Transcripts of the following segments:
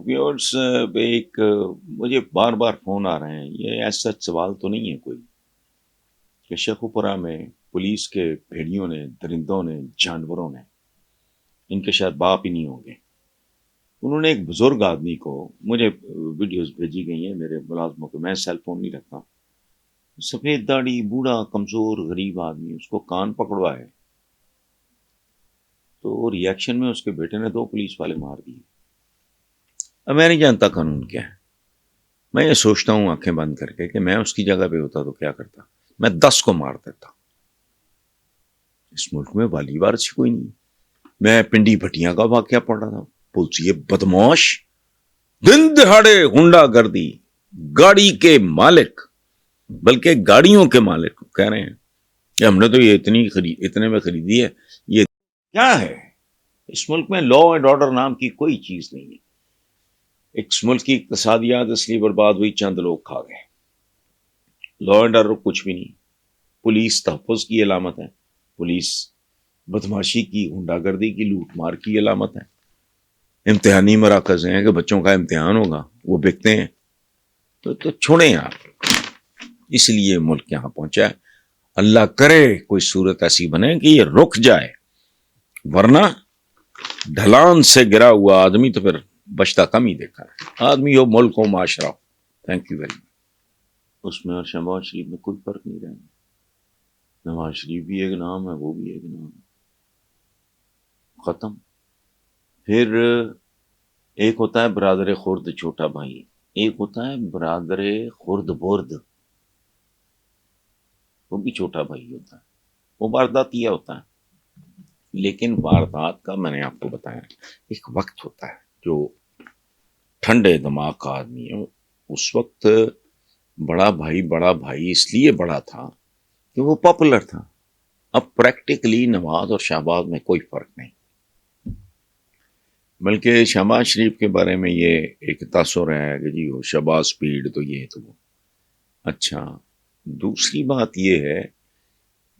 Viewers پہ ایک مجھے بار بار فون آ رہے ہیں، یہ ایسا سوال تو نہیں ہے کوئی کہ شیخوپورہ میں پولیس کے بھیڑیوں نے، درندوں نے، جانوروں نے، ان کے شاید باپ ہی نہیں ہوں گے، انہوں نے ایک بزرگ آدمی کو، مجھے ویڈیوز بھیجی گئی ہیں میرے ملازموں کو، میں سیل فون نہیں رکھتا، سفید داڑھی، بوڑھا، کمزور، غریب آدمی، اس کو کان پکڑوائے تو ریئیکشن میں اس کے بیٹے نے 2 پولیس والے مار دیے۔ اب میں نہیں جانتا قانون کیا ہے، میں یہ سوچتا ہوں آنکھیں بند کر کے کہ میں اس کی جگہ پہ ہوتا تو کیا کرتا، میں 10 کو مار دیتا۔ اس ملک میں والی وارث کوئی نہیں۔ میں پنڈی بھٹیاں کا واقعہ پڑھ رہا تھا، پولیس بدماش، دن دہاڑے غنڈہ گردی، گاڑی کے مالک، بلکہ گاڑیوں کے مالک کہہ رہے ہیں کہ ہم نے تو یہ اتنے میں خریدی ہے۔ یہ کیا ہے؟ اس ملک میں لا اینڈ آرڈر نام کی کوئی چیز نہیں ہے۔ ایک ملک کی اقتصادیات اس لیے برباد ہوئی، چند لوگ کھا گئے۔ لا اینڈ آرڈر کچھ بھی نہیں، پولیس تحفظ کی علامت ہے، پولیس بدماشی کی، غنڈہ گردی کی، لوٹ مار کی علامت ہے۔ امتحانی مراکز ہیں کہ بچوں کا امتحان ہوگا، وہ بکتے ہیں، تو چھوڑیں آپ۔ اس لیے ملک یہاں پہنچا ہے۔ اللہ کرے کوئی صورت ایسی بنے کہ یہ رک جائے، ورنہ ڈھلان سے گرا ہوا آدمی تو پھر بچتا کم ہی دیکھا ہے۔ آدمی ہو، ملک ہو، معاشرہ ہو۔ Thank you very much. اس میں اور شہباز شریف میں کوئی فرق نہیں رہے۔ نواز شریف بھی ایک نام ہے، وہ بھی ایک نام ہے، ختم۔ پھر ایک ہوتا ہے برادر خرد چھوٹا بھائی، ایک ہوتا ہے برادر خرد برد، وہ بھی چھوٹا بھائی ہوتا ہے، وہ وارداتیہ ہوتا ہے۔ لیکن واردات کا میں نے آپ کو بتایا ایک وقت ہوتا ہے، جو ٹھنڈے دماغ کا آدمی ہے، اس وقت بڑا بھائی اس لیے بڑا تھا کہ وہ پاپولر تھا۔ اب پریکٹیکلی نواز اور شہباز میں کوئی فرق نہیں، بلکہ شہباز شریف کے بارے میں یہ ایک تاثر ہے کہ جی وہ شہباز سپیڈ تو یہ تو وہ۔ اچھا، دوسری بات یہ ہے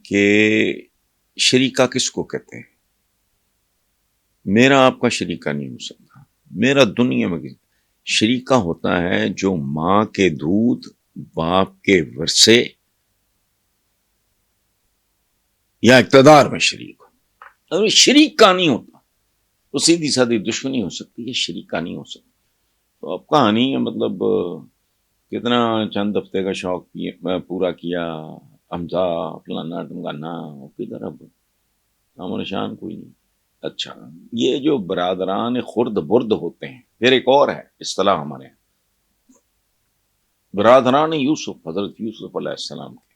کہ شریکہ کس کو کہتے ہیں؟ میرا آپ کا شریکہ نہیں ہو سکتا، میرا دنیا میں شریکہ ہوتا ہے جو ماں کے دودھ، باپ کے ورثے یا اقتدار میں شریک ہو۔ اگر شریکہ نہیں ہوتا تو سیدھی سادھی دشمنی ہو سکتی ہے، شریکہ نہیں ہو سکتا۔ تو اب کہانی ہے، مطلب کتنا چند ہفتے کا شوق پورا کیا، حمزہ فلانا ڈمکانا، کدھر اب نام و نشان کوئی نہیں۔ اچھا، یہ جو برادران خرد برد ہوتے ہیں، پھر ایک اور ہے اصطلاح ہمارے یہاں، برادران یوسف، حضرت یوسف علیہ السلام کے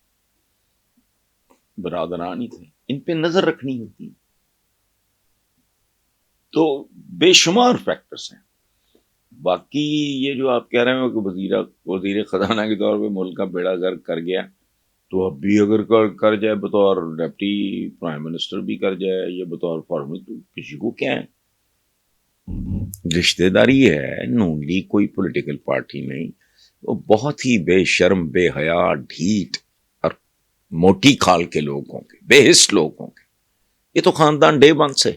برادران ہی تھے، ان پہ نظر رکھنی ہوتی ہے۔ تو بے شمار فیکٹرز ہیں۔ باقی یہ جو آپ کہہ رہے ہیں کہ وزیر خزانہ کے طور پہ ملک کا بیڑا غرق کر گیا، تو اب بھی اگر کر جائے بطور ڈپٹی پرائم منسٹر بھی کر جائے، یا بطور فارمر، تو کسی کو کیا ہے؟ رشتہ داری ہے، نون لیگ کوئی پولیٹیکل پارٹی نہیں۔ وہ بہت ہی بے شرم، بے حیا، ڈھیٹ اور موٹی کھال کے لوگ ہوں گے، بے حس لوگ ہوں گے۔ یہ تو خاندان ڈے ون سے،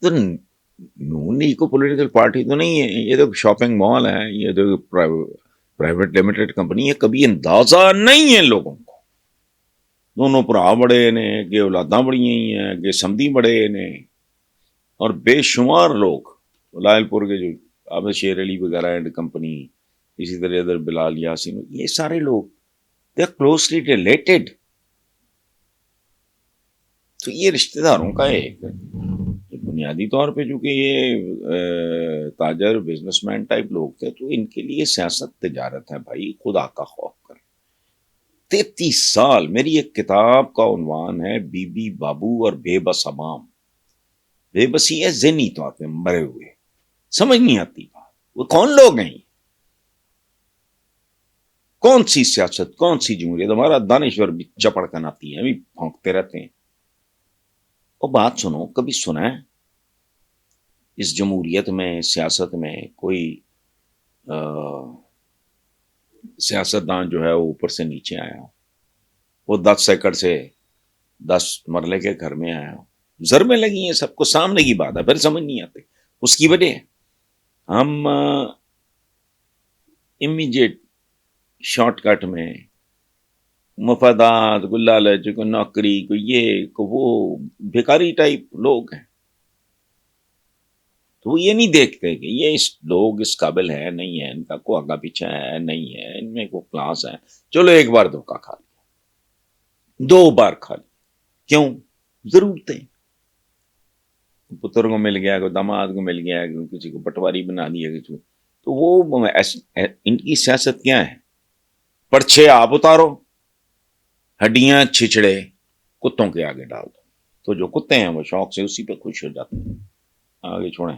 تو نون لیگ کو پولیٹیکل پارٹی تو نہیں ہے، یہ تو شاپنگ مال ہے، یہ تو پرائیویٹ لمیٹڈ کمپنی ہے۔ کبھی اندازہ نہیں ہے لوگوں کو، دونوں برا بڑے نے کہ اولاداں بڑی ہیں کہ سمدھی بڑے نے، اور بے شمار لوگ لائل پور کے جو عابد شیر علی وغیرہ اینڈ کمپنی، اسی طرح ادھر بلال یاسین، یہ سارے لوگ دے آر کلوزلی ریلیٹڈ۔ تو یہ رشتہ داروں کا ایک بنیادی طور پہ، چونکہ یہ تاجر بزنس مین ٹائپ لوگ تھے، تو ان کے لیے سیاست تجارت ہے بھائی، خدا کا خوف کر۔ 33 سال، میری ایک کتاب کا عنوان ہے بی بی بابو اور بے بس عوام۔ بے بسی ہے ذہنی طور پہ مرے ہوئے، سمجھ نہیں آتی بات، وہ کون لوگ ہیں، کون سی سیاست، کون سی جمہوریت؟ ہمارا دانشور بھی چپڑکن آتی ہے، ابھی پھونکتے رہتے ہیں۔ وہ بات سنو، کبھی سنا ہے اس جمہوریت میں، سیاست میں کوئی سیاستدان جو ہے وہ اوپر سے نیچے آیا ہو، وہ 10 ایکڑ سے 10 مرلے کے گھر میں آیا ہو، ضربیں لگی ہیں، سب کو سامنے کی بات ہے، پھر سمجھ نہیں آتے۔ اس کی وجہ ہے ہم امیجیٹ شارٹ کٹ میں مفادات کو لالچ کو نوکری کو یہ کو وہ بھیکاری ٹائپ لوگ ہیں، تو وہ یہ نہیں دیکھتے کہ یہ لوگ اس قابل ہے نہیں ہے، ان کا کو آگا پیچھا ہے نہیں ہے، ان میں کو کلاس ہے، چلو ایک بار دھوکہ کھا لیا، 2 بار کھا لیا، کیوں؟ ضرورتیں، پتر کو مل گیا، کوئی داماد کو مل گیا، کسی کو پٹواری بنا دیا کسی کو، تو وہ ان کی سیاست کیا ہے؟ پرچھے آپ اتارو، ہڈیاں چھچڑے کتوں کے آگے ڈال دو، تو جو کتے ہیں وہ شوق سے اسی پہ خوش ہو جاتے ہیں، آگے چھوڑیں۔